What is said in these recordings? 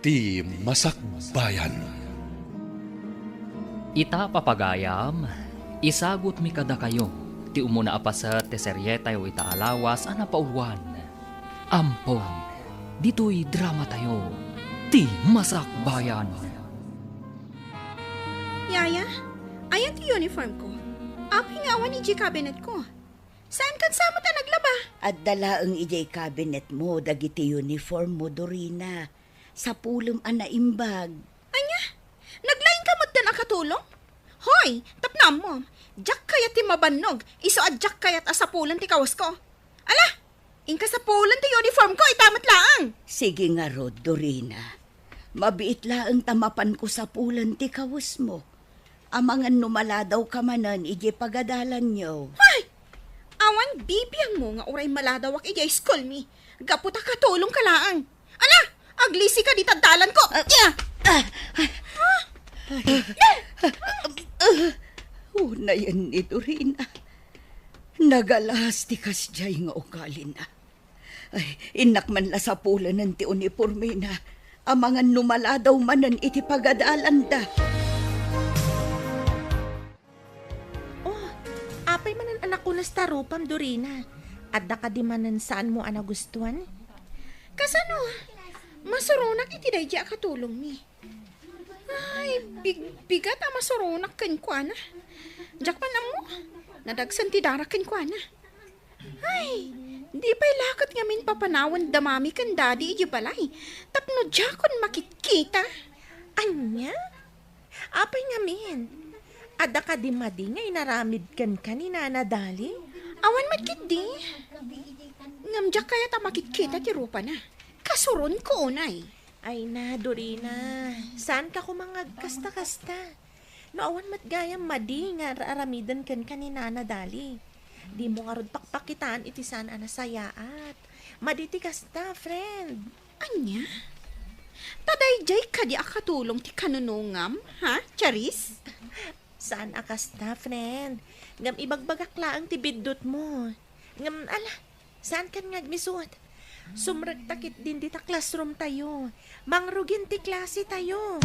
Ti Masakbayan. Ita papagayam, isagot mi kada kayo, ti umuna apasa ti seryeta o ita alawas ana pauluan. Ampon, dito'y drama tayo, ti Masakbayan. Yaya, ayan ti uniform ko. Ako hingawan ni cabinet ko. Saan kan sa mo ta naglaba? At dalaang ijay cabinet mo, dagiti uniform mo, Dorina. Sa pulong anaimbag. Anya, naglaing ka mo ta nakatulong? Hoy, tapnam mo. Jack kayat ti mabannog. Iso at jack kayat asapulan ti kawas ko. Ala, inka sa pulan ti uniform ko, itamat laang. Sige nga, Rod, Dorina. Mabiit laang tamapan ko sa pulan ti kawas mo. Amangan numala daw ka manan, ijay pagadalan nyo. Ay, awan bibiyang mo nga uray maladawak ijay school mi. Gaputa katulong ka laang. Ala, aglisi ka di tadalan ko. Una yan ni Dorina. Nagalas ti kasjay nga ugali na. Ay, inak man la sa pulan ng ti uniforme na. Amangan numala daw manan iti pagadalan da. Apay manan anak ko na starupam, Dorina. Adda ka di manan saan mo anagustuhan? Kasano? Masurunak iti day diya katulong mi. Ay, bigat ang masurunak ken kwa na. Diyak man mo, nadagsan ti darak ken kwa na. Ay, di pa'y lakot nga min papanawan damami kan daddy iji balay. Tapno diya kon makikita. Anya? Apay nga min. Adda ka di madi nga inaramid kan kanina na dali? Awan magkit di. Ngam diyak kaya ta makikita ti rupa na. Kasuron ko unay. Ay na, Dorina. Saan ka kumangag kasta-kasta? Noawan matgayam madi nga aramidan kan kanina na dali. Di mo nga rod pakpakitaan iti saan anasayaat. Maditi kasta, friend. Anya? Taday jay ka di akatulong ti kanunungam, ha, Charis? Saan akasta, friend? Ngam ibagbagakla ang tibidot mo. Ngam, ala, saan kan ngagmisuot? Sumragtakit din dita classroom tayo. Mangrugin ti klase tayo.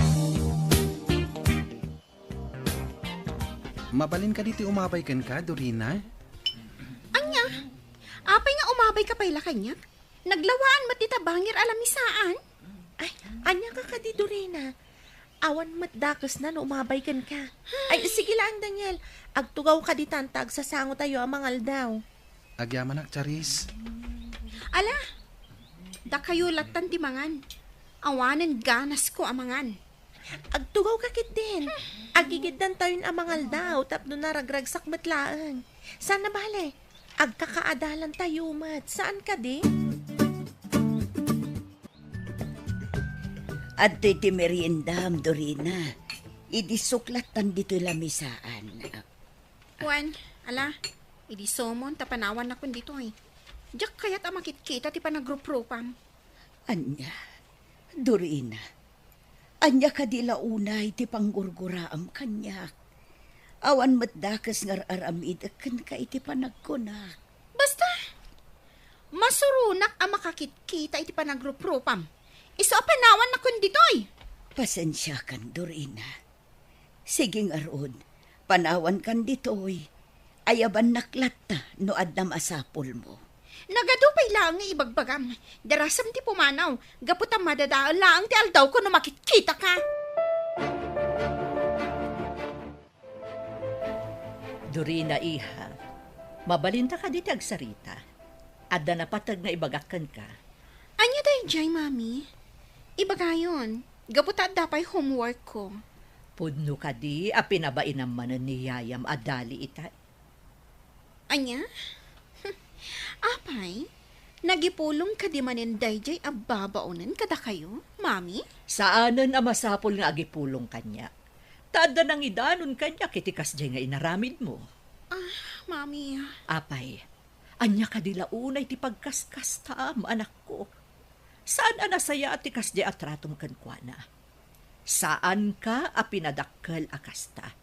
Mabalin ka diti umabay kan ka, Dorina? Anya? Apay nga umabay ka pa'y lakanya? Naglawaan matita bangir alamisaan? Ay, anya ka ka di, Dorina. Awan matdakas na no umabay kan ka. Ay, sige lang, Daniel. Agtugaw ka di tantag sa sango tayo amangal daw. Agyaman ak, Charis. Ala, da kayo latan ti mangan. Awanan ganas ko amangan. Agtugaw ka kit din. Agigiddan tayo amangal daw tapno naragragsak matlaan. Sana bale? Agkakaadalan tayo mat. Saan ka di? At iti meriendam, Dorina. Idisuklatan dito lamisaan. Juan, ala, idi somon tapanawan na kun dito ay. Diyak kaya ta makikita ti panagrup-rupam. Anya, Dorina. Anya ka di launay ti panggurguraam kanyak. Awan matdakas ngar aramid kan ka iti panagkunak. Basta, masurunak ang makakikita iti panagrup-rupam. Iso panawan na kun ditoy. Pasensya kan, Dorina. Sige nga rod, panawan kan ditoy. Ayaban naklata no adnam asapol mo. Nagadupay lang nga ibagbagam. Darasam ti pumanaw. Gaputam madadaan lang ti aldaw ko no makikita ka. Dorina, iha, mabalinta ka diti agsarita. Adda na patag na ibagakan ka. Anya day jay, mami? Ibagayon. Gaputa dapay homework ko. Pudno ka di, a pinabain naman ni Yayam adali ita. Anya? Apay, nagipulong ka di manin dayjay ababaunan kada kayo, mami? Saanan a masapol nga agipulong kanya? Tada nang idanon kanya kitikas jay nga inaramid mo. Mami, Apay, anya ka di launay ti pagkaskas taam, anak ko. Saan anasaya at tikas jay atratom kankwana? Saan ka a pinadakkel akasta?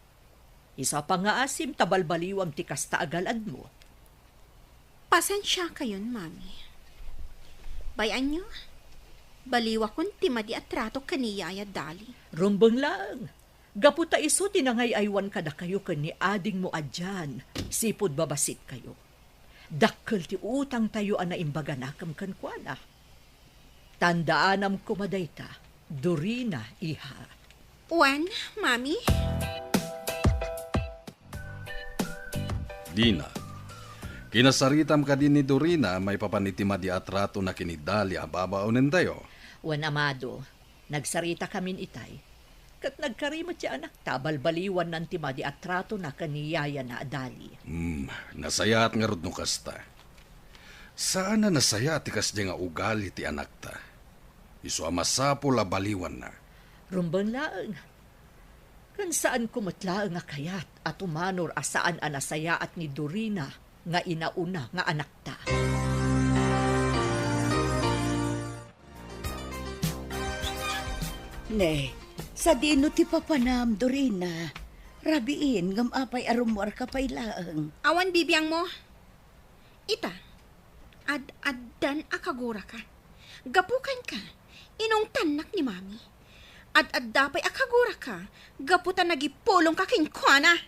Isa pa nga asim tabalbaliwam ti kasta agalad mo. pasensya kayon, mami. Bayan nyo, Baliwa kon timadi at trato kaniyaya dali. Rumbang lang. Gaputa iso tinangay aywan kada kayo kan ni ading mo adyan. Sipod babasit kayo. Dakkel ti utang tayo ana imbaga nakam kan kuana. Tandaanam kumadayta, Dorina, iha. Wan, mami? Dina, kinasaritam ka din ni Dorina may papanitima di atrato na kinidali ababaunin tayo. Wan amado, nagsarita kamin itay. Kat nagkarimot si anak tabalbaliwan ng timadi at trato na kaniyaya na adali. Nasaya at nga rod no kasta. Saan na nasaya ti kasdi nga ugali ti anak ta? Isu amasapo la baliwan na. Rumbang laang. Kan saan kumatlaang nga kayat at umanor asaan anasaya at ni Dorina nga inauna nga anak ta. Ne, sa dino ti papanam, Dorina. Rabiin, ngam apay arumwar ka pay laang. Awan bibiyang mo. Ita, ad-addan akagura ka. Gapukan ka, inong tanak ni mami. Ad-addapay akagura ka, gaputan nagipulong ka kinkwana.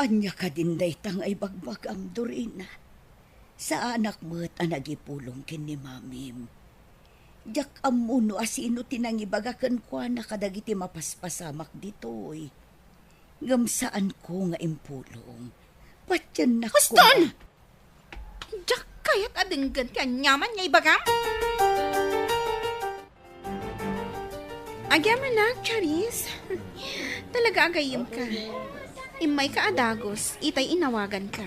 Anya ka din daytang ay bagbagam, Dorina. Sa anak mo't anagipulong kin ni mamim. Jak amuno asino tinangibagakan kwa na kadagiti mapaspasamak ditoy. Ngam saan ko nga impulong. Patyan na ko. Huston! Jak kayat adenggan ka nyaman nga ibagam? Agyaman na, Charis. Talaga agayim ka. Imay ka adagos, itay inawagan ka.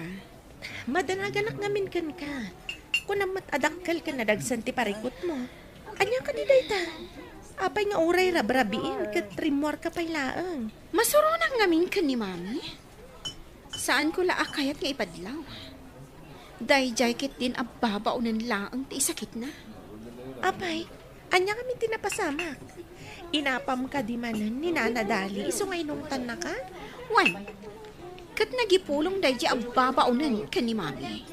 Madanaganak ngamin kan ka. Kung namat adakkel ka na dagsan ti parikot mo. Anya ka di dayta. Apay nga uray rabrabiin kat rimwar ka pay laang. Masurunak ngamin ka ni mami. Saan ko laakayat nga ipadlaw? Day jacket din ababaunan laang ti isakit na. Apay, anya kami tinapasamak. Inapam ka di manan ni nanadali. Iso nga inungtan na ka? Wan, kat nagipulong day di ababaunan ka ni mami.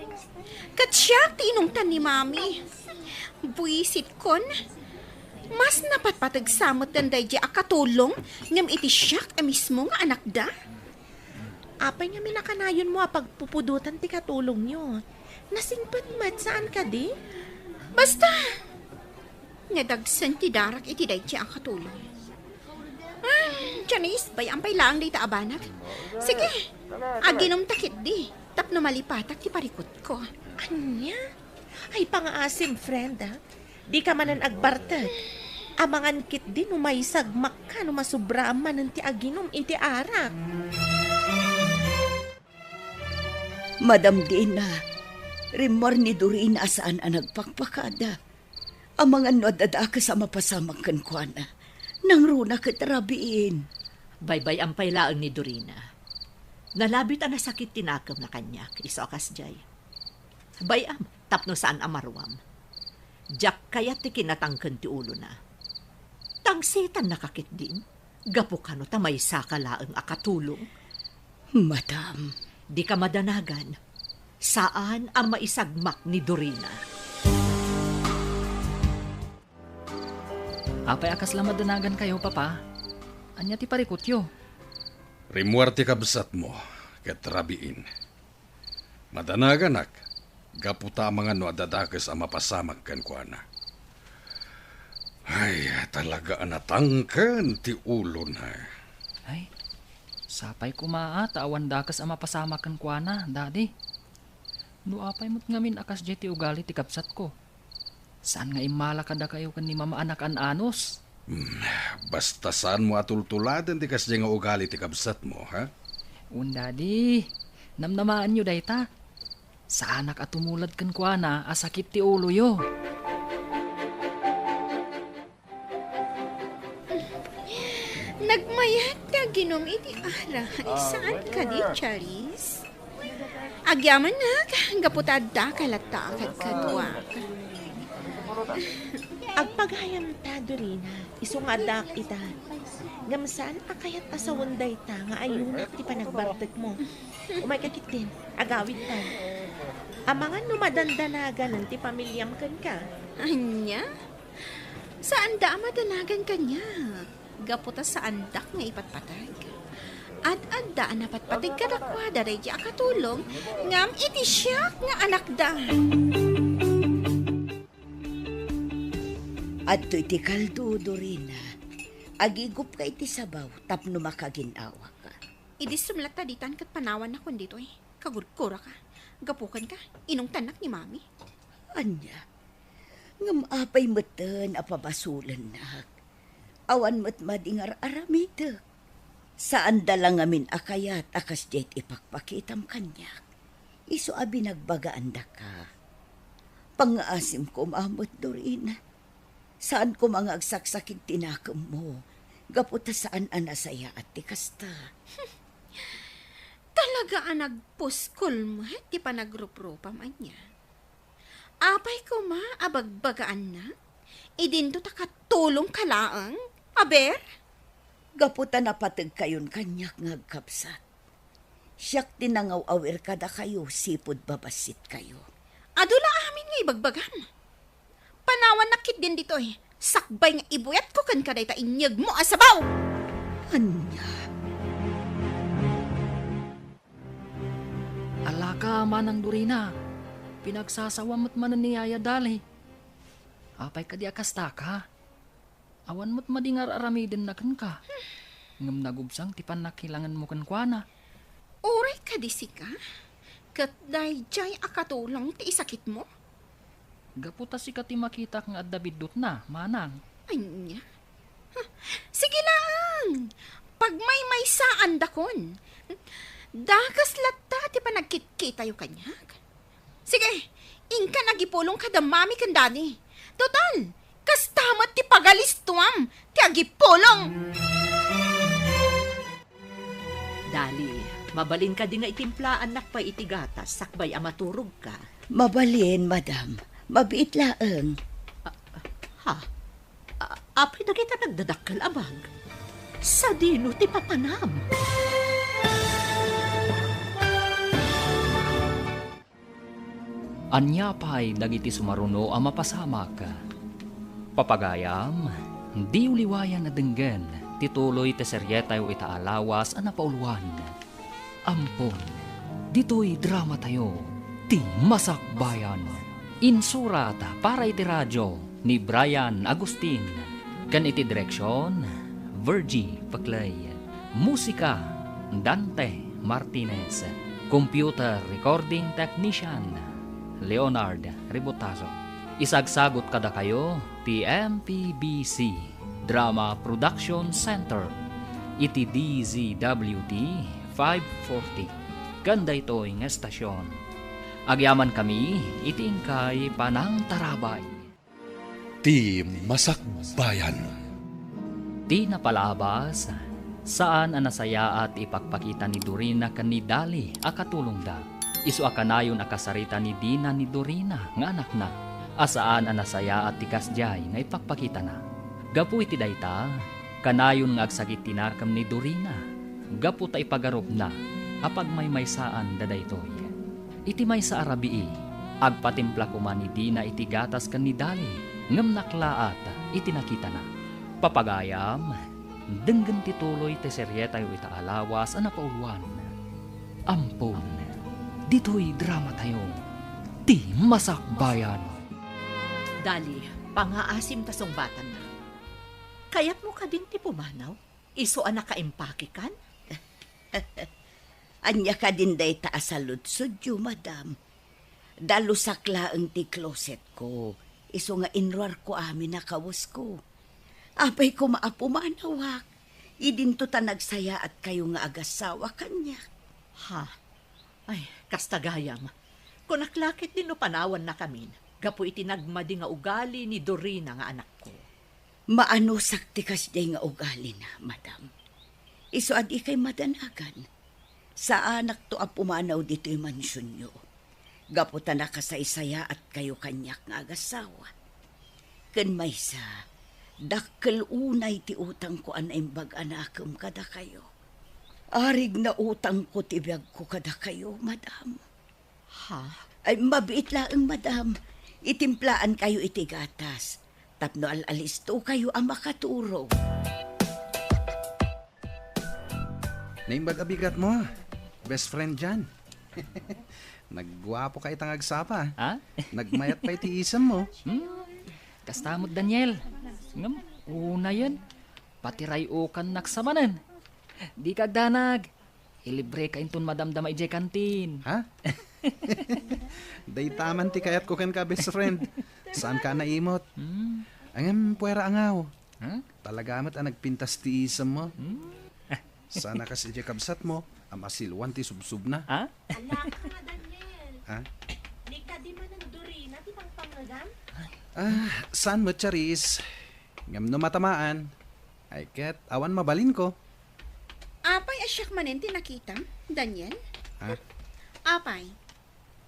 Kat siya ti inungtan ni mami. Buisit kon, mas napatpatag samot dan day di akatulong ngam iti siyak mismo nga anak da. Apay nga minakanayon mo pagpupudutan ti katulong nyo. Nasingpat mat saan ka di? Basta, nadagsan ti darak iti day di akatulong. Janice, bayang pay lang day taabanak. Sige, aginom takit di, tapno malipatak ti parikot ko. Anya? Ay pangaasim, friend, ha? Di ka manan agbartag. Amangan kit din umaysagmak ka no masubraman ng ti aginom iti arak. Madam Dina, rimor ni Dorina asaan ang nagpakpakada. Ang mga nadada ka sa mapasamang kankwana. Nang runa katarabiin. Baybay ang pailaang ni Dorina. Nalabit ang nasakit tinakam na kanyak, isokas jay. Bayam, tapno saan amarwam. Jak kayat ti kinatangkan ti ulo na. Tangsitan nakakit din. Gapo ka no tamay sakalaang akatulong. Madam, Di ka madanagan. Saan ang maisagmak ni Dorina? Apay akas lang madanagan kayo, papa. Anya ti parikutyo. Rimuarte kabsat mo, ket rabiin. Madanaganak, gaputa mga no adadakas ang mapasamag kan kuana. Ay, talaga anatangkan ti ulo na. Ay, sapay kumaa, tawan dakas ang mapasamakan kwa na, daddy. No apay mo't ngamin akas jay ti ugali ti kapsat ko. Saan nga imala kada kayo kan ni mama anak an anos? Basta saan mo atultuladan ti kasya nga ugali ti kabsat mo, ha? Un daddy, namnamaan nyo dayta. Sa anak at tumulad kan kwa na, asakit ti ulo yo. Nagmayat ka ginom iti ara. Saan ka di, Charis? Agyaman na, gaputada kalata akad kadwa. Agpaghayam ta, Dorina, isungadak ita. Gamsaan akayat asawanday ta nga ayunak ti panagbartag mo. Umay kakit din, agawid ta. Amangan numadandanagan ng ti pamilyam kan ka. Anya? Saan da madanagan kanya? Gaputa sa andak nga ipatpatag. At adda napatpatig kadakwa daray di akatulong ngam iti siya nga anak da. At iti kaldo, Dorina. Agigup ka iti sabaw, tapno makaginawa ka. Idi sumlat taditan kat panawan na kon dito Kagurkura ka. Gapukan ka. Inong tanak ni mami. Anya, ngam apay meten apabasulan na. Awan met madingar aramida. Saan dalang amin akayat akas jet ipakpakitam kanya. Iso abi nagbagaan da ka. Pangaasim ko mamot, Dorina. Saan ko mga agsaksakit tinakam mo? Gaputa saan anasaya at tikasta. Talaga ang nagpuskol mo di pa nagrup-rupa man niya. Apay ko abagbagaan na. Idinto takatulong kalaang. Aber? Gaputa napatag kayon kanyak ngagkapsat. Siyak tinangaw-awir kada kayo, sipod babasit kayo. Adula amin nga ibagbagan. Panawan nakit din dito Sakbay nga ibuyat ko kan kaday ta inyag mo asabaw. Anya, Alaka manang Dorina. Pinagsasawamat man ni Yaya Dali. Apay ka di akasta ka. Awan mo't madingar aramidin na kan ka. Ngam nagubsang tipan nakilangan mo kan kuana. Oray ka di sika. Kat day jay akatulong ti isakit mo. Gaputa si kati makita kang adabidot na, manang. Anya? Sige lang. Pag may saan dakon. Dakas latta ti pa nagkit-kita yung kanyak. Sige, inka nagipulong ka da mami kan dani. Total, kastamat ti pagalistuam ti agipulong. Dali, mabalin ka di nga itimplaan nakpa itigatas, sakbay amaturog ka. mabalin, madam. Mabiit laeng. Ha? Apay na kita nagdadakkel abag. Sa dino ti papanam. Anya pa'y dagiti sumaruno ang mapasamak. Papagayam, di uliwayan na denggen, tituloy te seryetayo itaalawas ang napauluan. Ampon, dito'y drama tayo, ti Masakbayan. Insurat para iti radyo ni Brian Agustin. Kan iti direksyon, Virgie Paclay. Musika, Dante Martinez. Computer Recording Technician, Leonard Ribotazo. Isagsagot kada kayo, TMPBC Drama Production Center. Iti DZWD 540. Ganda ito'y ng estasyon. Agyaman kami, itingkay panang tarabay. Ti Masakbayan. Di napalabas, saan anasaya at ipagpakita ni Dorina kan ni Dali akatulong da. Isu akanayon akasarita ni Dina ni Dorina nga anak na. Asaan anasaya at tikasjay nga ipagpakita na. Gapu iti dayta, kanayon nga agsagit tinakam ni Dorina. Gapu ta ipagarob na, apag may saan dadaytoy. Iti may sa arabii, agpatimpla kuman ni Dina iti gatas kan ni Dali, ngam naklaat iti nakita na. Papagayam, denggan tituloy te seryetayo itaalawas ang napauluan. Ampon, dito'y drama tayo, ti Masakbayan. Dali, pangaasim tasong batan na. Kayat mo ka din ti pumanaw? Iso anak ka-empake kan? Anya ka din day taasaludsod yu, madam. Dalusakla ang ti closet ko. Iso nga inruar ko amin na kawas ko. Apay ko maapumanawak. Idinto ta nagsaya at kayo nga agasawa kanya. Ha? Ay, kastagayam. Kung naklakit din no panawan na kami, gapu itinagmadi nga ugali ni Dorina nga anak ko. Maano sakti kas day nga ugali na, madam. Iso adi kay madanagan. Sa anak to apumanaw dito'y mansyon nyo. Gaputa na kasaysaya at kayo kanyak nga agasawa. Ken may sa, dakkel unay ti utang ko anay bag-anakam kada kayo. Arig na utang ko tibiyag ko kada kayo, madam. Ha? Ay, mabiit laang, madam. Itimplaan kayo iti gatas. Tapno alisto kayo ang makaturong. Naimbag abigat mo. Best friend dyan. Nagwapo ka itang agsapa. Ha? Nagmayat pa iti isam mo. Kastamot Daniel. Ngam, una yan. Pati rayukan naksamanan. Di kagdanag. Ilibre ka inton madamdama ijay kantin. Ha? Day taman ti kayat ko kan ka best friend. Saan ka naimot? Angam puwera angaw. Ha? Talagamat ang nagpintas ti isam mo. Sana kasi ijay kabsat mo. Ang masilwan ti subsub na. Ha? Ala ka nga, Daniel. Ha? Di ka di man ang Dorina, di bang pangagam? Saan mo, Charis? Ngam no matamaan. Ay ket, awan mabalin ko. Apay asyak manen ti nakita, Daniel? Ha? Apay,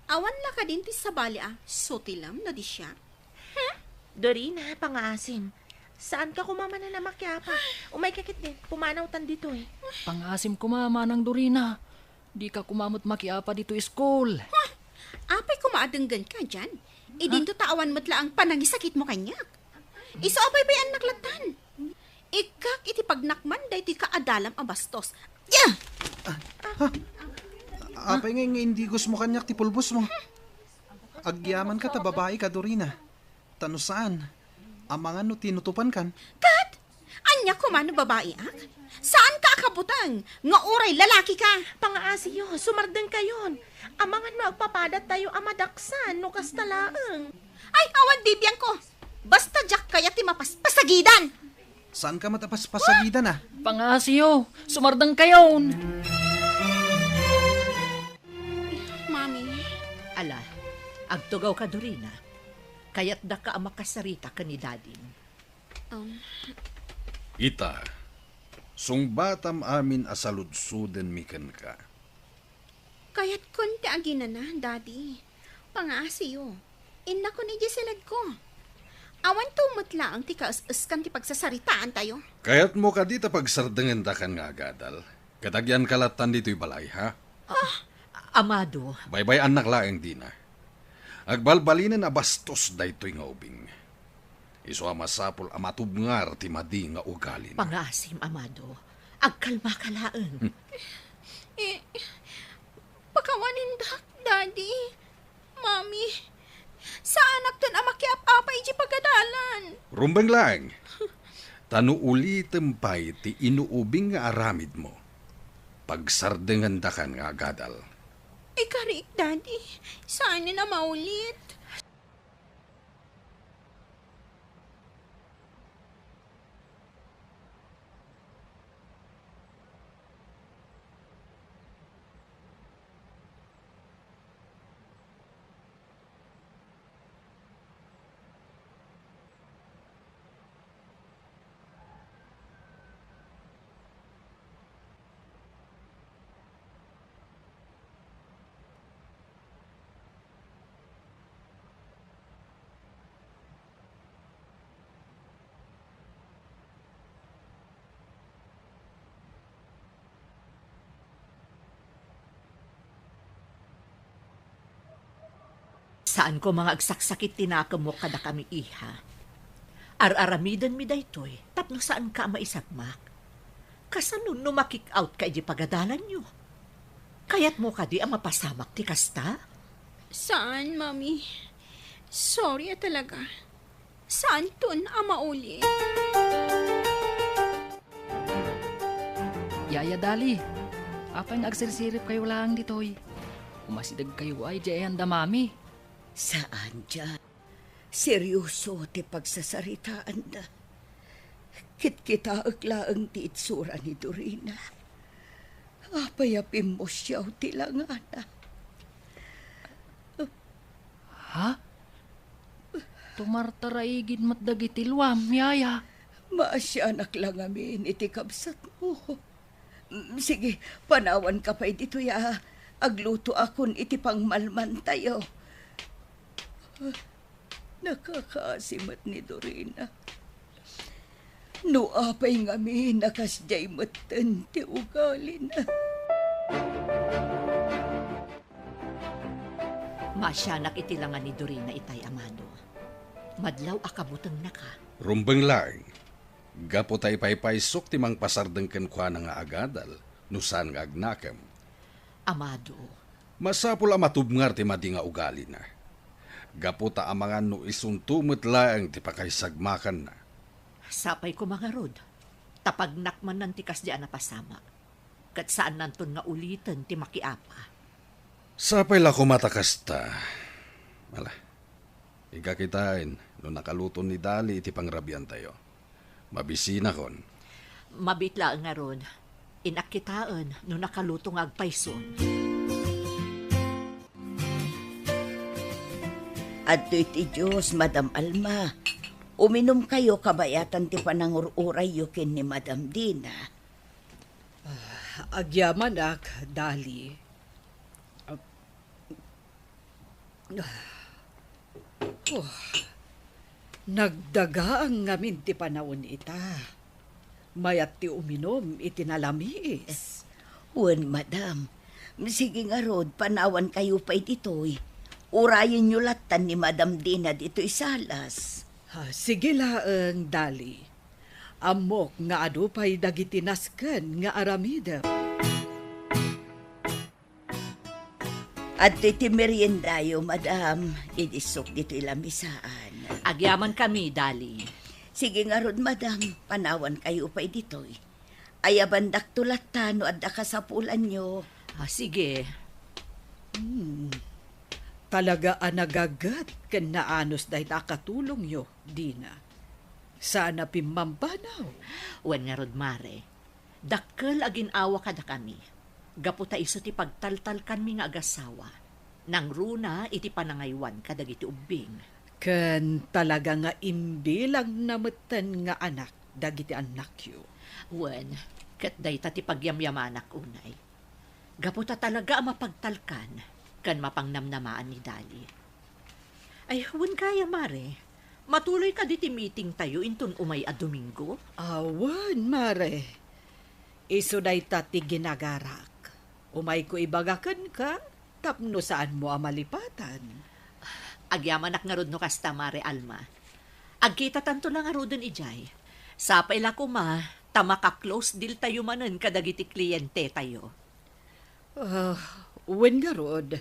awan la ka din ti sabali sotilam na di siya. Dorina, pangaasim. Saan ka kumama na namakyapa? Umay kakit din, pumanaw tan dito eh. Pangasim kumama ng Dorina. Di ka kumamot makiapa dito school. Apay kumaadenggan ka dyan. Idinto tawan mo't la ang panangisakit mo kanyak. Iso apay pa yan naklatan. Ikak iti pagnakman day ti kaadalam a bastos. Yeah! Apay nga hindi gusto mo kanyak ti pulbos mo. Agyaman ka ta babae ka, Dorina. Tano saan? Amangan no tinutupan kan. Kat! Anya kumano babae Saan ka akabutang? Nga oray lalaki ka. Pangaasiyo, sumardeng kayon. Amangan magpapadat tayo amadaksan, no kastalaang. Ay, awan bibiyang ko. Basta jak kaya ti mapaspasagidan. Saan ka matapas-pasagidan ah? Pangasiyo, sumardang kayon. Mami, Ala, agtugaw ka Dorina. Kaya't da ka ang makasarita ka ni Dadin. Ita, sungbatam amin asaludsuden miken ka. kaya't kunti agina na, Daddy. Pangasiyo. Inna ko ni Giselad ko. Awan tumutla ang tikas-us kan ti pagsasaritaan tayo. Kaya't mo ka dita pagsardengan da kan nga agadal. Katagyan kalatan dito'y balay, ha? Amado, Baybay anak laeng di na. Agbalbalinen a bastos daytoy nga ubing. Iso amasapol amatubngar ti madi nga ugalin. pangasim, Amado. Agkalma ka laeng. Pakawanin dak, Daddy. Mami, sa anak ton amakiap-apay iti pagadalan. Rumbeng lang. Tanu uli tempay ti inuubing nga aramid mo. Pagsardengan da kan nga agadal. Ikarik, Daddy. Saan na maulit? Saan ko mga agsaksakit tinakam mo kada kami iha? Ar-aramidan mi daytoy, tapno saan ka maisagmak? Kasanun no makik out ka di pagadalan nyo? Kayat mo ka di ang mapasamak ti kasta? Saan, Mami? Sorry talaga. Saan ton maulit? Yaya Dali, apang agsirsirip kayo lang ditoy. Umasidag kayo ay jayan da mami. Saan dyan? Seryoso ti pagsasaritaan na. Kit-kita aglaang ti itsura ni Dorina. Apayapin mo siyaw ti langana. Ha? Tumartaraigid mat dagitilwam, yaya. Maasyanak lang amin iti kabsat mo. Sige, panawan ka pa dito ya. Agluto akon iti pangmalman tayo. Nakakaasimat ni Dorina. No apay ngami nakasjay matan ti ugali na. Masyanak itilangan ni Dorina itay, Amado. Madlaw akabutang na ka. Rumbeng lang. Gapo tay paypaysok ti mang pasardeng kenkwana nga agadal, nusan nga agnakam. Amado, Masapul ang matubngar ti madi nga ugali na. Gapo ta amangan no isuntumot laang ti pakaisagmakan na. sapay ko mga rod. Tapagnak man ng tikas di na pasama. Kat saan nanton nga ulitan ti makiapa. Sapay la kumatakas ta. Mala, ikakitain no nakaluton ni Dali iti pangrabian tayo. Mabisina kon. Mabitla nga rod. Inakitaan no nakalutong agpayson. At iti Diyos, Madam Alma. Uminom kayo kabayatan ti panangururay yukin ni Madam Dina. Agyaman ak, Dali. Nagdaga ang ngamin ti panahon ita. Mayat ti uminom itinalamis. Wen, Madam. Sige nga rod, panawan kayo pa ititoy. Urayin nyo latan ni Madam Dina dito isalas. Sige laang, Dali. Amok nga adupay dagitinasken nga aramida. At iti meriendayo, Madam. Idisok dito ilamisaan. Agyaman kami, Dali. Sige nga rod, Madam. Panawan kayo pa ititoy. Ayabandak tulatan no adda kasapulan nyo. Sige. Talaga anagagat ken naanos dahi nakatulong yo, Dina. Sana pimmambanaw. Wen nga rod, Mare. Dakkel agin awa kada kami. Gaputa iso ti pagtaltal kami nga agasawa. Nang runa iti panangaywan kadagiti ubing. Ken talaga nga imbilang nametan nga anak dagiti anak yo. Wen, ket dayta ti pagyamyamanak unay. Gaputa talaga ang mapagtalkan kan mapangnamnamaan ni Dali. Ay, wen kaya, Mare. Matuloy ka diti meeting tayo inton umay a Domingo? Awan, Mare. Iso dayta ti ginagarak. Umay ko ibagakan ka, tapno saan mo amalipatan. Agyaman ak nga rod no kasta, Mare Alma. Agkita tanto lang nga rodon ijay. Sapay la ko ma, tamaka-close deal tayo manen kadagiti kliyente tayo. Wen nga rod.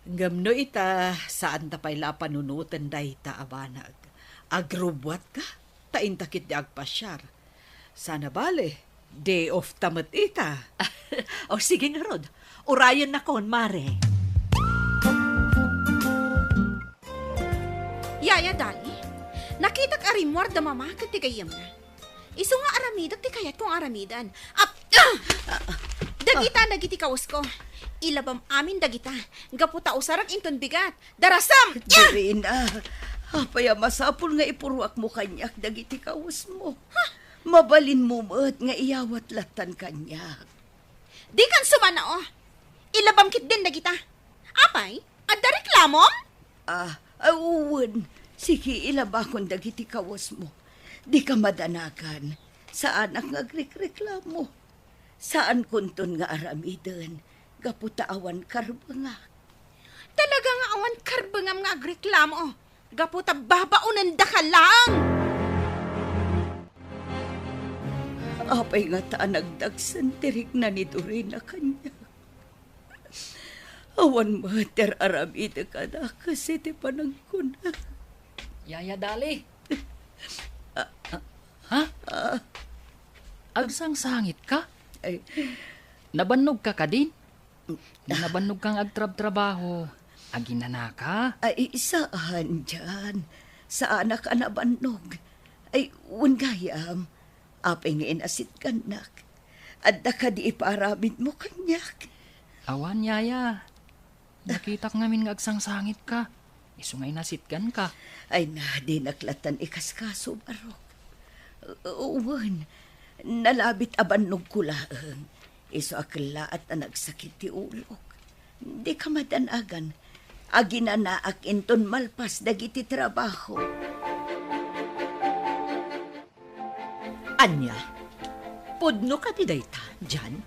Gamno ita, saan ta pa'y la panunutan dayta abanag. Agrubwat ka, taintakit di agpasyar. Sana bale, day off tamat ita. O sige nga rod, urayan na kon, Mare. Yaya, Dali. Nakita ka arimwar da mamakat ti kayam na. Iso nga aramidak ti kayat kong aramidan. Dagita dagiti kawas ko. Ilabam amin dagita. Gaputa usarak inton bigat. Darasam! Dirina, apaya masapul nga ipuruak mo kanyak dagiti kawas mo. Mabalin mo mo't nga iyawat latan kanyak. Di kan sumana oh. Ilabam kit din dagita. Apay, adda reklamom? Uwan. Sige, ilabakon dagiti kawas mo. Di ka madanakan. Saan ang agrekreklamo? Saan kunton nga aramidan? Gaputa awan karbanga. Talaga nga awan karbangam nga agreklamo. Gaputa babaunan da ka lang. Apay nga taan nagdagsan tirik na ni Dorina kanya. Awan mater aramida ka na kasi ti panangkuna. Yaya, Dali. Ha? Agsang sangit ka? Ay, Nabannog ka din? Nabannog kang agtrab-trabaho. Aginana ka? ay isaan dyan. Saan ka nabanog? Ay, gayam. Apay nga inasit kanak. Adda ka di iparamid mo kanyak. Awan, Yaya. Nakita ka ngamin nga agsang sangit ka. Iso nga'y nasitgan ka. Ay na, di naklatan ikaskaso barok. Uwan, nalabit abannog kulaang. Iso akla at na nagsakit ti ulok. Di ka madanagan. Aginanaak inton malpas dagiti trabaho. Anya, podno ka ti dayta, dyan?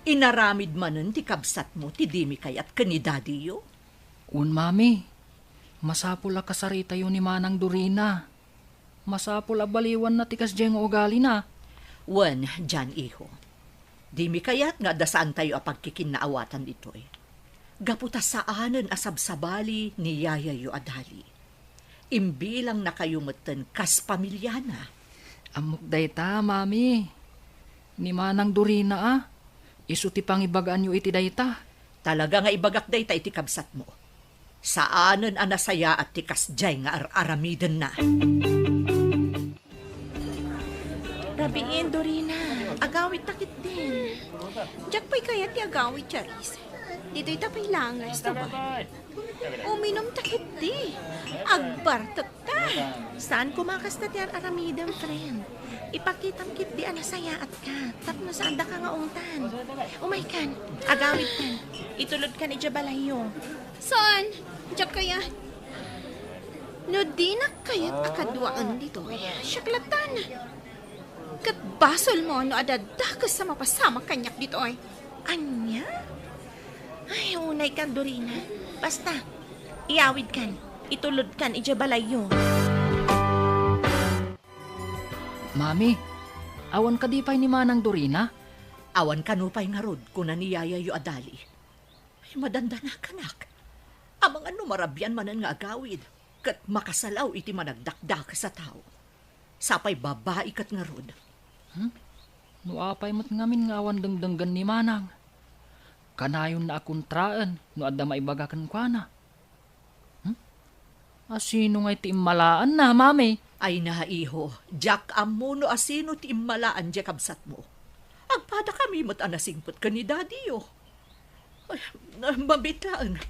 Inaramid manen ti kabsat mo ti dimi kayat kanidadiyo? Un, Mami. Masapula kasarita yun ni Manang Dorina. Masapula baliwan na tikas diyang ugali na. Wan, Jan iho. Di mi kayat nga dasaan tayo a pagkikinaawatan ditoy. Gaputa saanan asabsabali ni Yaya yu adali. Imbilang na kayo matan kas pamilyana. Amok day ta, mami. Ni Manang Dorina ah. Isu ti pangibagaan yu iti day ta. Talaga nga ibagak day ta iti kabsat mo. Saanan anasaya at tikas jay nga aramiden na. Rabiin, Dorina. Agawit takit din. Diyak pa'y kaya ti agawit, Charis. Dito'y tapay langas, ba? Uminom takit di. Agbartot ta. Saan kumakas na ti aramidang friend? Ipakitang kit di anasaya at ka. Tapno saan da ka nga ungtan. Umay kan. Agawit kan. Itulod kan ijabalayo. Saan? Diyak kaya? No di na kaya't akadwaan dito. Syaklatan. Kat basol mo no adadakas sa mapasama kanyak dito ay. Anya? Ay, unay kan, Dorina. Basta, iawid kan. Itulod kan ijabalayo. Mami, awan ka di pa'y ni Manang Dorina? Awan kanupay nga rod kuna ni Yaya yu adali. Ay madanda na kanak. Amang ano marabyan manan nga agawid. Kat makasalaw iti managdakdak sa tao. Sapay babae kat nga rod. No apay mo't ngamin nga awan dengdenggan ni Manang. Kanayon na akuntraan no adda maibagakan kwa na. Asino nga iti immalaan na, mami? Ay na iho, Jack amuno asino ti immalaan di kabsat mo. Agpada kami mo't anasingpot ka ni daddy yo. Ay, mabitaan.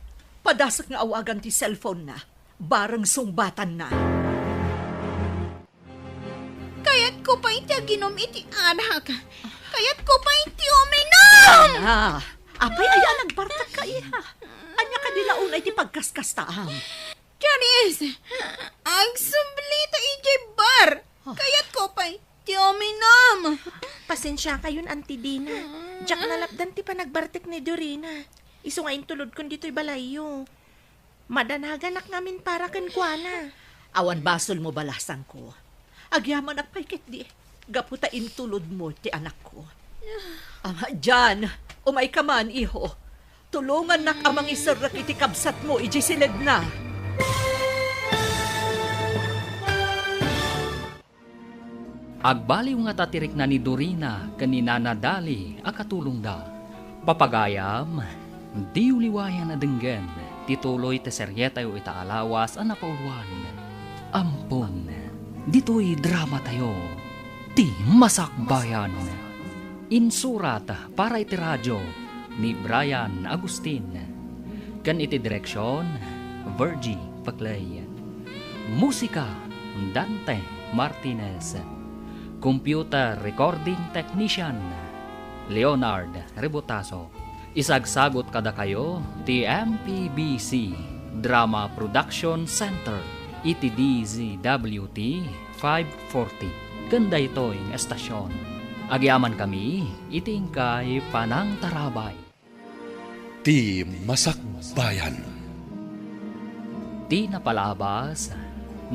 Padasak nga awagan ti cellphone na. Barang sungbatan na. Kaya't ko pa iti aginom iti anak. Kaya't ko pa iti uminom! Apay aya nagbartak ka iha. Anya ka nila unay ti pagkaskastaam. Charis, agsublita iti bar. Kaya't ko pa iti uminom. Pasensya kayon, Auntie Dina. Diyak nalapdan ti panagbartek ni Dorina. Isu nga intulod kun dito'y balayo. Madanaganak ngamin para kan kuana. Awan basol mo balasan ko. Agyaman ak paikit di. Gaputa intulod mo ti anak ko. Jan, umay ka man, iho. Tulungan nak amang isarak iti kabsat mo, iji silid na. Agbaliw nga tatirik na ni Dorina kanina nadali akatulong da. Papagayam, di uliwayan na denggan, tituloy te seryeta yu itaalawas ang napauluan. Ampon, dito'y drama tayo, ti masakbayan. Insurat para iti radyo ni Brian Agustin. Kan iti direksyon, Virgie Paclay. Musika, Dante Martinez. Computer Recording Technician, Leonard Rebotaso. Isagsagot kada kayo, ti MPBC Drama Production Center, iti DZWT 540. Ganda ito yung estasyon. Agyaman kami, itingkay Panang Tarabay. Ti Masakbayan. Ti napalabas,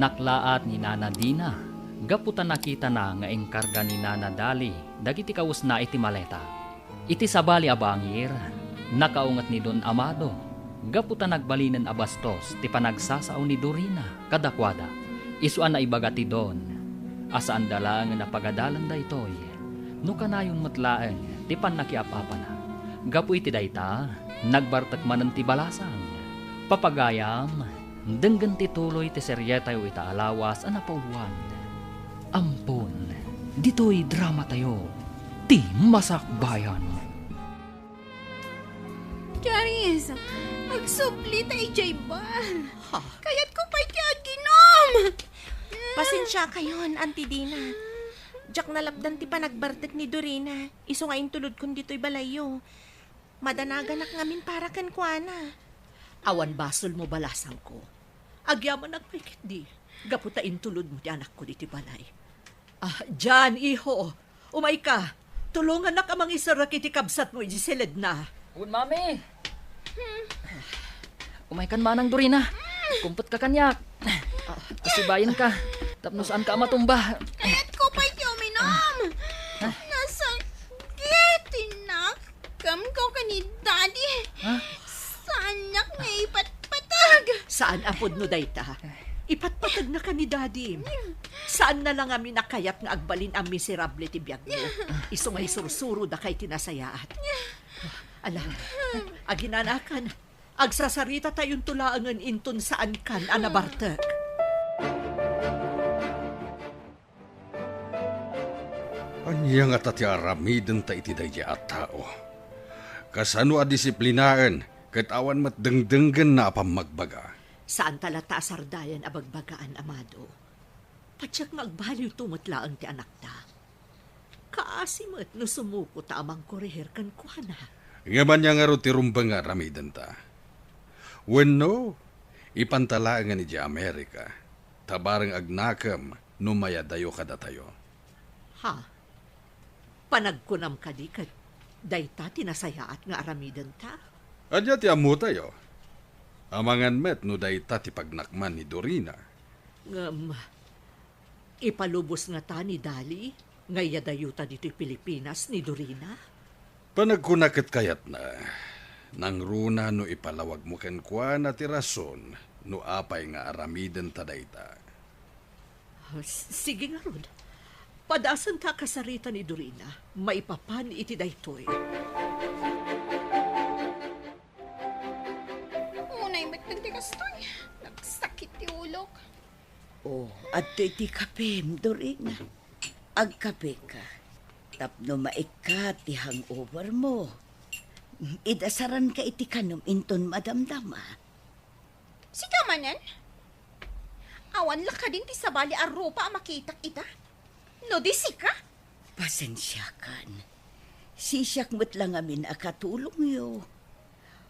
naklaat ni Nana Dina. Gaputan nakita na nga engkarga ni Nana Dali, dagiti kaus na iti maleta. Iti sabali abangir, nakaungat ni Don Amado. Gaputan nagbalinan abastos, ti panagsasao ni Dorina, kadakwada. Isuan na ibaga ti Don. Asaan dala nga napagadalan da itoy. No kanayon matlaan, ti panakiapapa na. Gapu iti dayta, nagbartak manan ti balasang. Papagayam, denggan ti tuloy ti seryeta yu itaalawas ang napauluan. Ampon, dito'y drama tayo, ti masakbayan. Charis, agsublita iti bar. Kaya't ko pa iti aginom. Pasensya kayon, Auntie Dina. Diyak nalapdan ti panagbartek ni Dorina. Isu nga intulod kun dito'y balayo. Madanaganak ngamin para kan kuana. Awan basol mo balasan ko. Agyaman nagpaikit di. Gaputa intulod mo ti anak ko diti balay. Jan, iho. Umay ka. Tulungan nak amang isarak iti kabsat mo, ijisilid na. Un, mami! Umay kan Manang Dorina. Kumpot ka kanyak. Kasibayan ka. Tapno saan ka matumba. Kaya't ko pa'y uminom. Nasakit. Tinakam ko ka ni Daddy. Sanak nga ipatpatag. Saan apod no dayta? Ipatpatag na ka ni Daddy. Saan na lang kami nakayat nga agbalin ang miserable ti biyag mo? Iso ngay sursuro da kay tinasayaat. Alam, aginanakan, agsasarita tayong tulaangan inton saan kan anabartek. Anya nga tati aramiden ta iti dayja at tao. Kasano a disiplinaan, kat awan mat dengdenggen na apang magbaga. Saan talata sardayan abagbagaan, amado? Patsyak nga agbaliw tumutlaang ti anak ta. Kaasimat no sumuko ta amang koreher kan kuana. Ngaman niya nga ro ti rumbang nga aramiden ta. Wenno, ipantalaan ni di Amerika, tabarang agnakam numayadayo kada tayo. Ha? Panagkunam ka di kat dayta tinasayaat nga aramidan ta? Adya ti amu tayo. Amangan met no dayta ti pagnakman ni Dorina. Ipalubos nga ta ni Dali, ngayadayo ta dito Pilipinas ni Dorina? Panagkunakit kayat na, nang runa no ipalawag mo ken kwa na ti rason no apay nga aramiden ta dayta. Sige nga Rod. Padasan ta kasarita ni Dorina, maipapan iti daytoy. Unay magtagtikas to'y. Nagsakit ti ulok. Oh, at iti kapem, Dorina. Agkape ka. Tapno maika ti hangover mo. Idasaran ka iti kanom inton madamdama. Sika manan? Awan laka din ti sabali a rupa a makitak ita. No di sika? Pasensya kan. Sisyak mo't lang amin akatulong yo.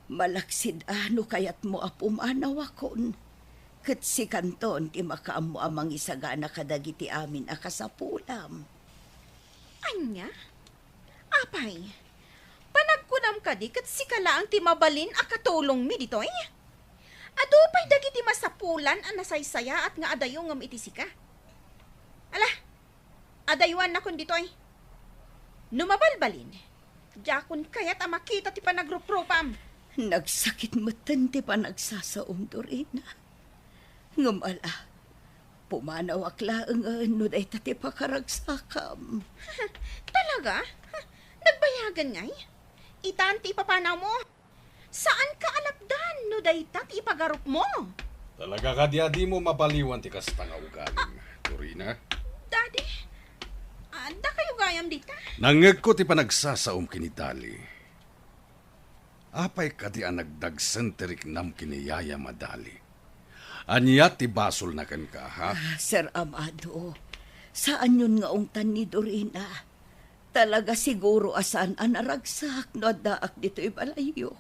Malaksid ano kayat mo apumanaw akon. Kat si kanton ti makaam mo amang isagana kadagiti amin akasapulam. Anya? Apay? Panagkunam ka di kat si kalaang ti mabalin akatulong mi ditoy? Adupay dagiti masapulan ang nasaysaya at nga adayo ngam iti sika. Ala, adaywan na kun ditoy. Numabalbalin. Jakun kayat ang makita ti panagrupropam. Nagsakit mo ti pa nagsasaom, Dorina. Ngumala, pumanaw aklaang ano day tati pakaragsakam. Talaga? Nagbayagan ngay? Itanti ipapanaw mo? Saan ka alapdan no daytat ipagarup mo? Talaga ka di mo mapaliwan ti kastang ugaling, Dorina. Daddy, anda kayo gayam dita? Nangeg ko ti panagsasaom kinitali. Apay ka di ang nagdagsan tirik nam kiniyaya madali. Anya ti basol na kan ka, ha? Sir Amado, saan yun nga ungtan ni Dorina? Talaga siguro asan ang naragsak no daak dito ibalayo.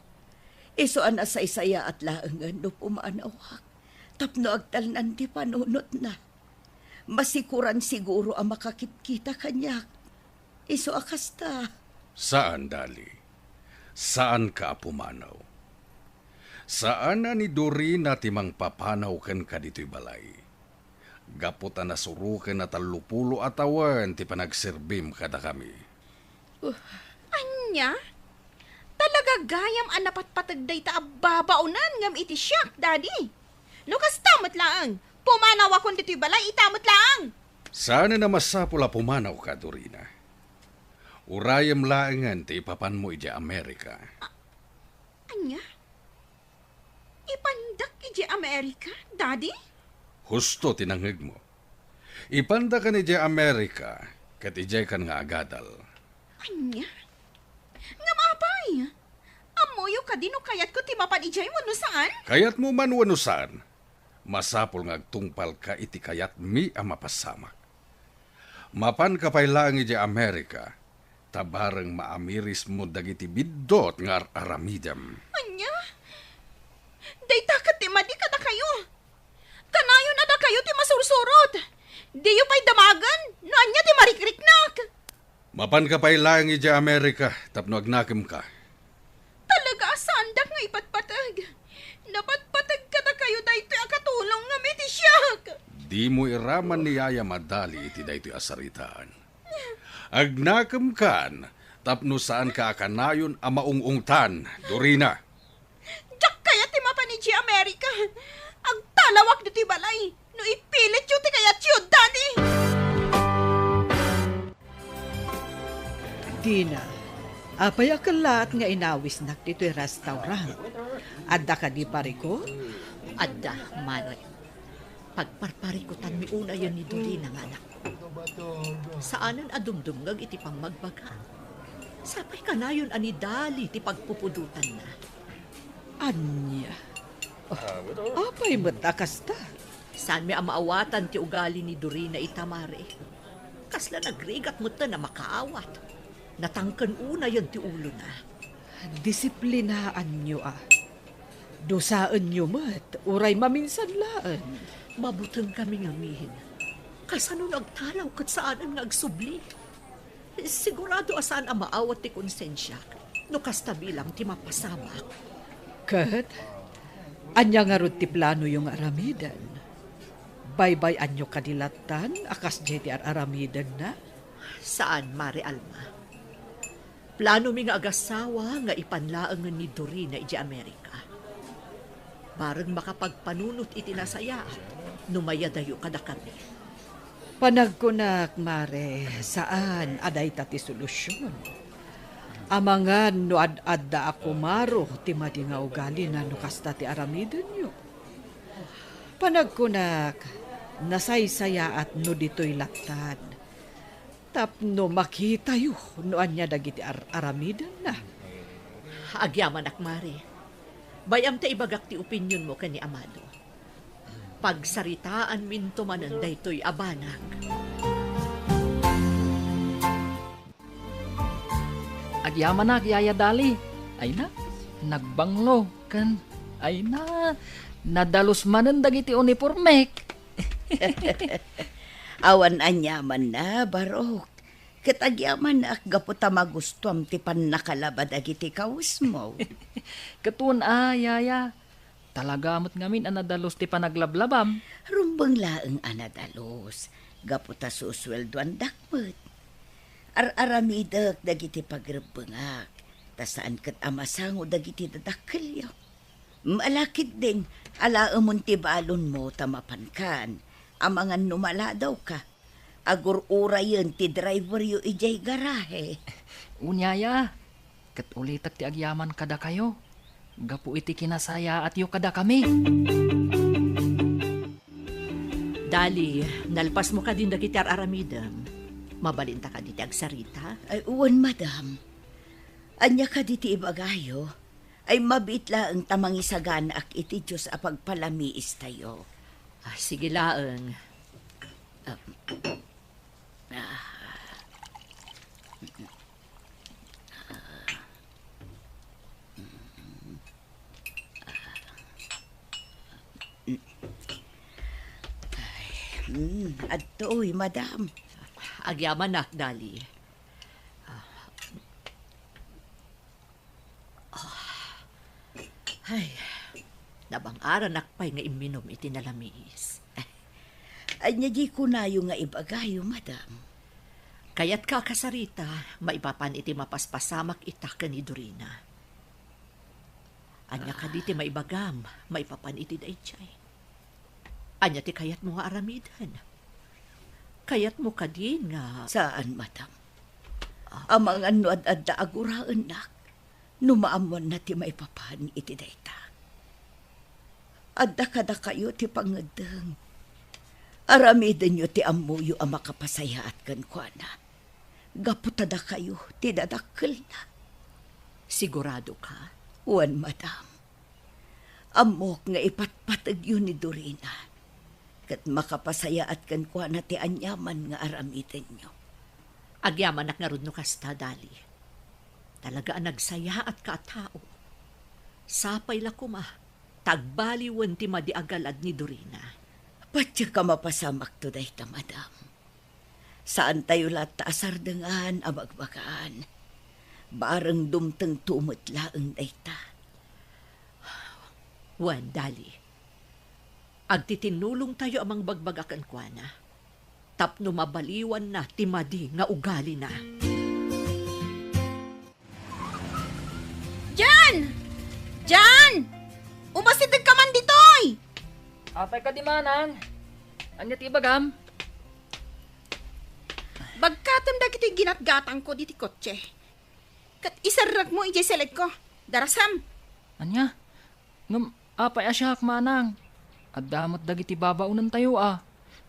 Iso ang nasaysaya at laangan no pumanawak. Tapno agtalnan di panunot na. Masikuran siguro ang makakita kanyak. Iso akasta. Saan, Dali? Saan ka pumanaw? Saan na ni Dorina timang papanaw ken ka dito'y balay? Gaputa na suruken na talupulo atawan ti panagserbim kada kami. Anya? Talaga gayam ang napatpatagday ta ababaunan ngam iti siyak, Daddy. No kastamot laang. Pumanaw akong dito'y balay, itamot laang. Sana na masapula pumanaw ka, Dorina. Urayam laangan ti ipapan mo iti Amerika. Anya? Ipandak iti Amerika, Daddy? Husto tinanghig mo. Ipanda ka ni iti Amerika, kat ijay kan nga agadal. Anya? Nga maapay. Amoyo ka din o kayat ko timapan ijay mo no saan? Kayat mo man wano saan, masapol nga agtungpal ka iti kayat mi ang mapasamak. Mapan ka pay lang iti Amerika, tabarang maamiris mo dagiti biddot nga aramidam. Anya? Dayta ka timadi ka na kayo. Kanayo na da kayo ti masursurot. Diyo pa'y damagan, no anya ti marikriknak. Mapan ka pay lang iti Amerika, tapno agnakim ka. Talaga asandak nga ipatpatag. Napatpatag ka na kayo dayto Di mo iraman ni Yaya madali iti daytoy asaritaan. Agnakam kan, tapno saan ka akanayon a maungungtan, Dorina. Jak kaya ti mapa ni G America. Ang talawak dito balay. No ipilit yun ti kaya tiyod, Dani. Dina, apay akalat nga inawis nak dito'y restaurant. Adda ka di pariko? Adda, Manoy. Pagparparikutan mi una yan ni Dorina nga anak. Saanan adumdumgag iti pang magbaga. Sapay ka na yun ani dali ti pagpupudutan na. Anya? Apay matakas ta? Saan mi amaawatan ti ugali ni Dorina itamare? Kasla nagrigat mo ta na makaawat. Natangkan una yan ti ulo na. Disiplinaan nyo Dosaan nyo mat, uray maminsan laan. Mabutang kami ngamihin. Kasano nagtalaw kat saan nga agsubli. Sigurado asan ang maawat ti konsensya. No kastabi lang ti mapasamak. Kat, anya nga rod ti plano yung aramidan. Baybay anyo kadilatan, akas jeti aramidan na. Saan, Mare Alma? Plano mi nga agasawa nga ipanlaangan ni Dorina iti Amerika. Barang makapagpanunot iti nasaya, numayadayo kada kami. Panagkunak, Mare, saan aday tati solusyon? Amangan no ad-adda ako maro, ti madi nga ugali na no kasta ti aramidan nyo. Panagkunak, nasaysaya at no dito'y laktad. Tapno makita yu, no anya dagiti aramidan na. Agyaman ak, Mare. Bayam ta ibagak ti opinyon mo kani Amado. Pagsaritaan minto manan daytoy abanak. Agyaman na, Yaya Dali. Ay na, nagbanglo kan. Ay na, nadalos manan dagiti uniformek. Awan anyaman na, Barok. Katagyaman na gaputa magustuam ti pannakalabad agiti kaus mo. Katun Yaya. Talaga mo't ngamin anadalos ti panaglablabam. Rumbang laeng anadalos. Gaputa susweldoan dakmet. Aramidak dagiti pagrebengak. Tasaan kat amasango dagiti dadakkelyo. Malakit din, alaamon ti balon mo tamapankan. Amangan numala daw ka. Agur ura yun ti driver yu ijay garahe. Unyaya, kat ulitak ti agyaman kada kayo. Gapu iti kinasaya at yu kada kami. Dali, nalpas mo ka din dagiti aramidam. Mabalinta ka diti agsarita. Ay, uwan, madam. Anya ka diti ibagayo. Ay mabitla ang tamang isagan ak iti Diyos a pagpalamiis tayo. Sige laeng. Adto'y, madam. Agyaman nak, Dali. Ay, nabang-aran nakpay nga iminom iti nalamis. Anya di ko na yung nga ibagayo, madam. Kaya't kakasarita, maipapan iti mapaspasamak itak ni Dorina. Anya ka diti maibagam, maipapan iti dayjay. Anya ti kayat mo nga aramidan. Kayat mo ka din nga... Saan, madam? Amang ano ad-adda aguraan nak. Numaamon na ti maipapan iti dayta. Adda kada kayo ti pangadang. Aramidan nyo ti amuyo ang makapasaya at kankwana. Gaputada kayo ti dadakkel na. Sigurado ka? Uwan, madam. Amok nga ipatpatag yun ni Dorina. Kat makapasaya at kankwana ti anyaman nga aramidan nyo. Agyaman nak nga rod no kasta, Dali. Talaga ang nagsaya at katao. Sapay la kuma, tagbaliwan ti madiagalad ni Dorina. Patya ka mapasamak to dayta, madam. Saan tayo lahat taasardangan abagbagaan. Barang dumteng tumutlaang dayta. Wan, Dali. Agtitinulong tayo amang bagbagakan kwa na. Tapno mabaliwan na timadi nga ugali na. Jan! Jan! Umasidag ka man ditoy! Apay ka di manang. Anya ti bagam? Bagkatam da kito'y ginatgatang ko diti kotse. Kat isarag mo ijay seled ko. Darasam. Anya? Ngam, apay asyak manang. At damot dagiti babaunan tayo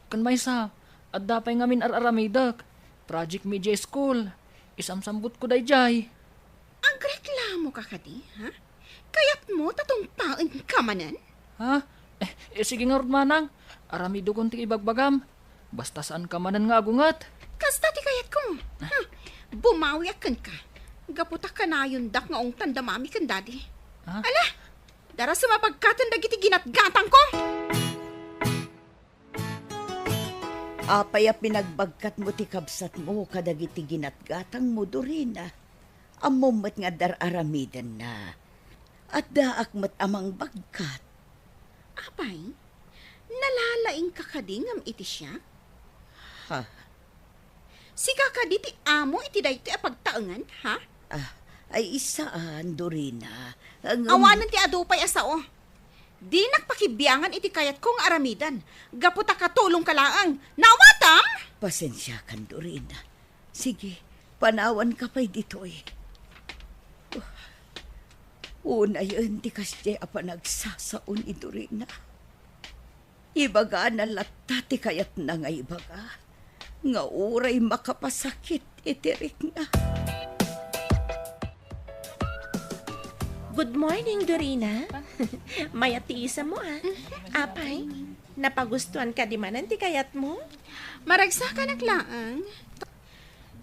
Kan may sa, at dapay ngamin araramidak. Project Media School. Isamsambot ko dayjay. Ang reklamo ka kadi, ha? Kayat mo tatong paen ka manan? Ha? Sige nga rod manang. Aramido kong ti ibagbagam. Basta saan ka manan nga agungat. Kasta ti kayat ko. Ha? Bumawi akan ka. Gaputa ka na yung dak nga ong tandamami kan dadi. Ha? Ala! Dara sa mapagkatan dagiti ginatgatang ko! Apay a pinagbagkat mo ti kabsat mo kadagiti ginatgatang mo Dorina. Amumat nga dararamidan na. At daak mat amang bagkat. Apay, nalalaing ka kadingam iti siya? Ha? Si kakadi ti amo iti dayto a pagtaengan, ha? Ay isaan, Dorina. Ang Awanan ti adupay asao. Di nakpakibiyangan iti kayat kong aramidan. Gaputa katulong kalaang. Nawatam! Pasensya kan, Dorina. Sige, panawan ka pa'y ditoy. Una yun, di kasya apa nagsasaon i Dorina. Ibaga na lata ti kayat na nga ibaga. Nga uray makapasakit itirik na. Good morning, Dorina. May atiisa mo, Apay, napagustuhan ka di manan ti kayat mo? Maragsa ka naglaang.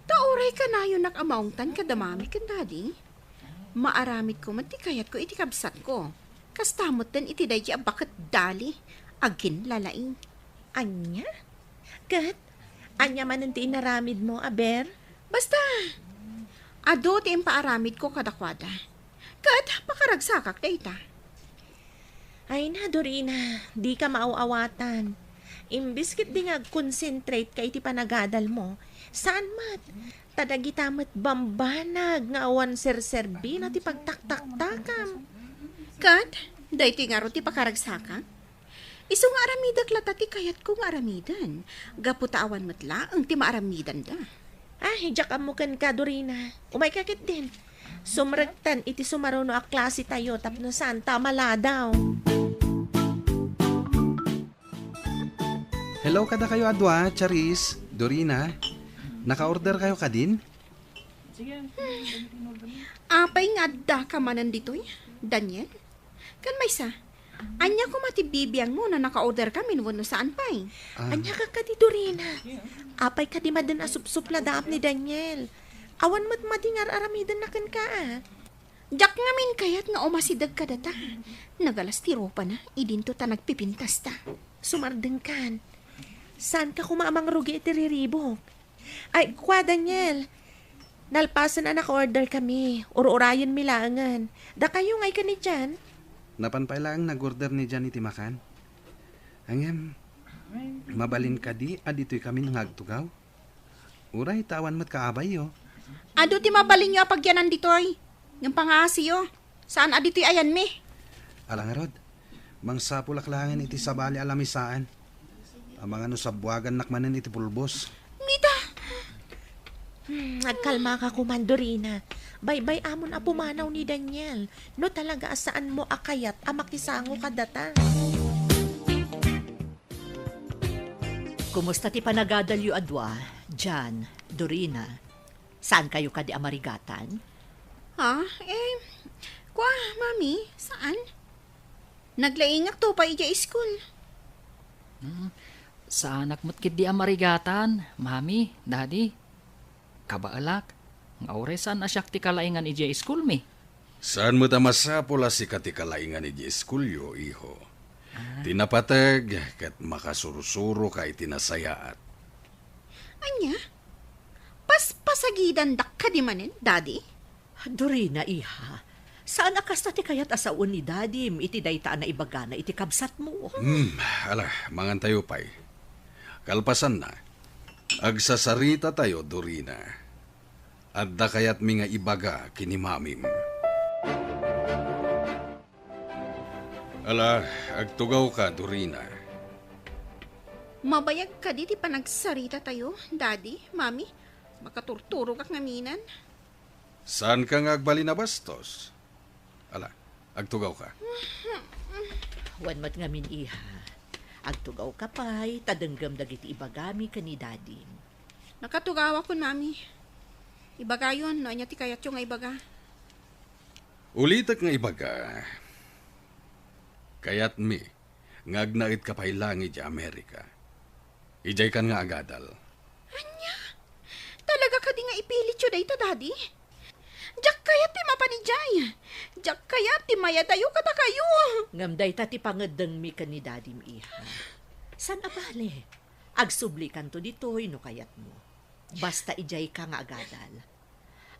Tauray ka na yun nakamangtan kadamami kan dadi. Maaramid ko man ti kayat ko iti kabsat ko. Kastamot din iti dahi bakit dali. Agin lalaing. Anya? Kat, anya manan ti inaramid mo, aber? Basta, ado ti impaaramid ko kadakwada. Kat, pakaragsakak dayta. Ay na, Dorina, di ka maaawatan. Imbis kit di nga concentrate ka iti panagadal mo, saan mat? Tadagitamat bambanag nga awan serserbi na ti pagtaktaktakam. Kat, dayto nga ro ti pakaragsakak. Iso nga aramidak lata ti kayat ko nga aramidan. Gaputaawan matla ang ti maaramidan da. Ay, hijak mo kan ka, Dorina. Umay kakit din. Sumrektan iti sumaruno a klase tayo tapno saan tamala daw. Hello kada kayo Adwa, Charis, Dorina. Naka-order kayo ka din? Apay nga da ka manan ditoy, Daniel. Kan may sa, anya ko matibibiyang mo na naka-order kami no saan pa'y. Anya ka di Dorina. Apay ka di madan asupsup na daap ni Daniel. Awan mat madingar aramidan na kan ka Jak ngamin kayat nga umasidag ka data. Nagalas ti ropa na, idinto ta nagpipintas ta. Sumardeng kan. Saan ka kumamang rugi iti riribok? Ay, kwa Daniel. Nalpasan na naka-order kami. Ur-urayan milangan. Da kayo ngay ka ni Jan? Napanpay lang nag-order ni Jan iti makan. Angem, mabalin ka di, adito'y kami nangagtugaw. Uray, tawan mat kaabay yo. Ado ti mabalin nyo pagyanan ditoy. Yung pangasiyo. Saan adito'y ayan mi? Alang rod, mangsapulaklangan iti sabali alamisaan. Ang mga no sabwagan nakmanan iti pulbos. Mita! Nagkalma ka kumandorina. Baybay amon a pumanaw ni Daniel. No talaga saan mo akayat a makisango ka data. Kumusta ti panagadal yu Adwa, Jan, Dorina? Saan kayo ka di amarigatan? Ha? Kwa, mami, saan? Naglaingak to pa ija school. Sa anak mo't kid di amarigatan, mami, daddy. Kabaalak, ang auresan asyak ti kalaingan ija school mi. Saan mo tamasapula si katikalaingan ni Eskulyo, iho? Tinapatag, kat makasurusuro ka itinasayaat. Anya? Paspasagidan dak ka di manin, daddy? Dorina, iha. Saan akas na ti kayat asaon ni Dadim, iti dayta na ibagana, iti kabsat mo. Ala, mangan tayo pa'y. Kalpasan na. Agsasarita tayo, Dorina. Adda kayat mi nga ibaga kinimamim. Ala, agtugaw ka, Dorina. Mabayag ka di ti panagsarita tayo, Daddy, Mami. Makaturturo kak ngaminan. Saan ka nga agbali na bastos? Ala, agtugaw ka. Wan mat ngamin iha. Agtugaw ka pa'y, tadanggam dagiti ibagami ka ni Dadim. Nakatugawa ko, Mami. Ibaga yun, no anya ti kayat yung nga ibaga. Ulitak nga ibaga. Kayat mi, ngagnait ka pa'y langit ya Amerika. Ijay kan nga agadal. Anya? Talaga ka di nga ipilit yun dayta, Daddy? Diyak kaya ti mapanijay. Diyak kaya ti mayadayo kata kayo. Ngam dayta ti pangadang mi ka ni Dadim iha. San abale? Agsubli kanto ditoy no kayat mo. Basta ijay ka nga agadal.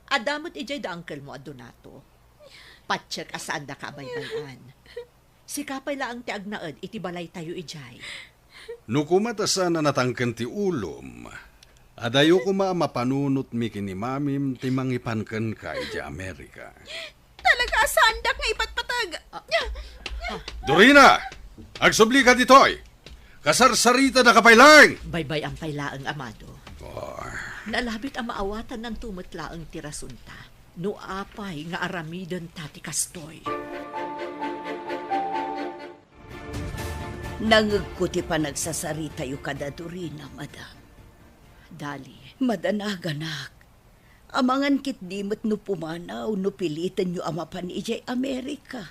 Adamot ijay da uncle mo adonato. Patsyek asaan da ka baybayan. Sikapay laang ti agnaed iti balay tayo ijay. Nukumata na natangken ti ulom. Adayo ko mapanunot mi kinimamim ti mangipanken ka iti Amerika. Talaga asandak nga ipatpatag. Dorina! Agsubli ka ditoy! Kasarsarita na kapailang! Baybay ang pailaang amado. Oh, Nalabit ang maawatan ng tumatlaang tirasunta. No apay nga aramidan tati kastoy. Nangagkuti pa nagsasarita yu kada Dorina, madam. Dali, Madanaгаnak. Amangan kit dimot no pumanaw, no pilitan yu amapan ijay Amerika.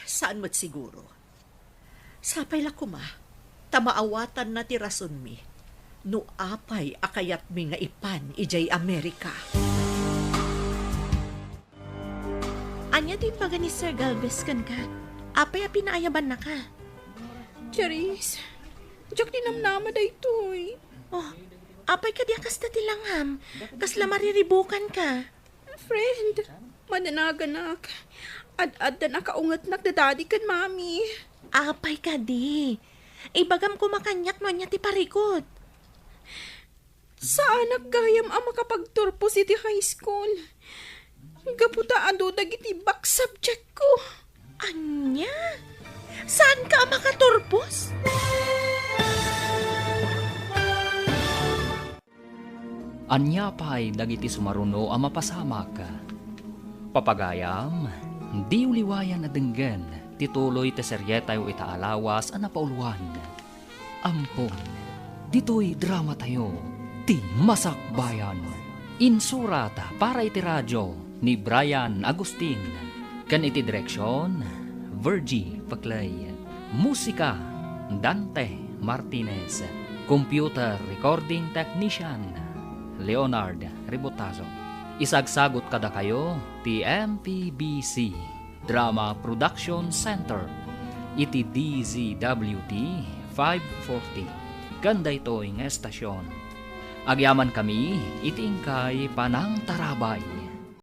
saan mo't siguro? Sapay la kuma, tamaawatan na ti rason mi. No apay akayat mi nga ipan ijay Amerika. Anya di paga ni Sir Galvez kan ka? Apay a pinaayaban na ka. Charis, diyak dinamnama da ito eh. Oh, apay ka di akas na tilangham. Kasla mariribukan ka. Friend, mananaganak. Ad-ad na nakaungat nakdadadi kan, Mami. Apay ka di. Ibagam kumakanyak no niya ti parikot. Saan naggayam ang makapagturpo si high school? Gaputa ando dagiti back subject ko. Anya? Saan ka makaturpos? Anya pa'y dagiti sumaruno ang mapasamak. Papagayam, di uliwayan na denggan, tituloy te seryetayo itaalawas ang napauluan. Ampon, dito'y drama tayo, ti Masakbayan. Insurata para iti radyo ni Brian Agustin. Kan iti direksyon, Virgie Paclay. Musika, Dante Martinez. Computer Recording Technician, Leonard Ribotazo. Isagsagot kada kayo, ti MPBC Drama Production Center. Iti DZWT 540. Ganda ito ng estasyon. Agyaman kami, itingkay panang tarabay.